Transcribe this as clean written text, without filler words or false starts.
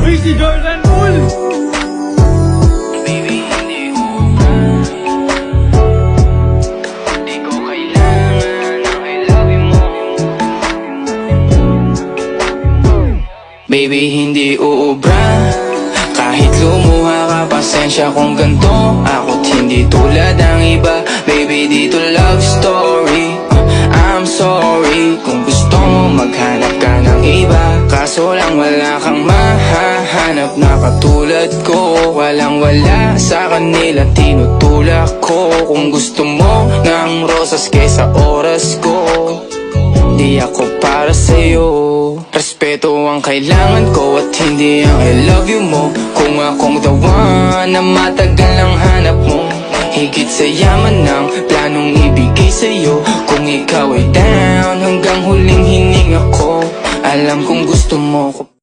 Uy, si Jordan Poole! Baby, hindi ubra. Di ko kailangan ang I love you mo. Baby, hindi uubra. Kahit lumuha ka, pasensya kung ganto. Ako't hindi tulad ng iba. Baby, dito love story. I'm sorry kung gusto mo maghanap ka ng iba. Kaso lang wala kang mahahanap na katulad ko. Walang wala sa kanila, tinutulak ko. Kung gusto mo ng rosas kesa oras ko, di ako para sa'yo. Respeto ang kailangan ko at hindi ang I love you mo. Kung akong the one na matagal ang hanap mo, higit sa yaman ng planong ibigay sa'yo. Kung ikaw ay down hanggang huling hininga ko, alam kong gusto mo ko.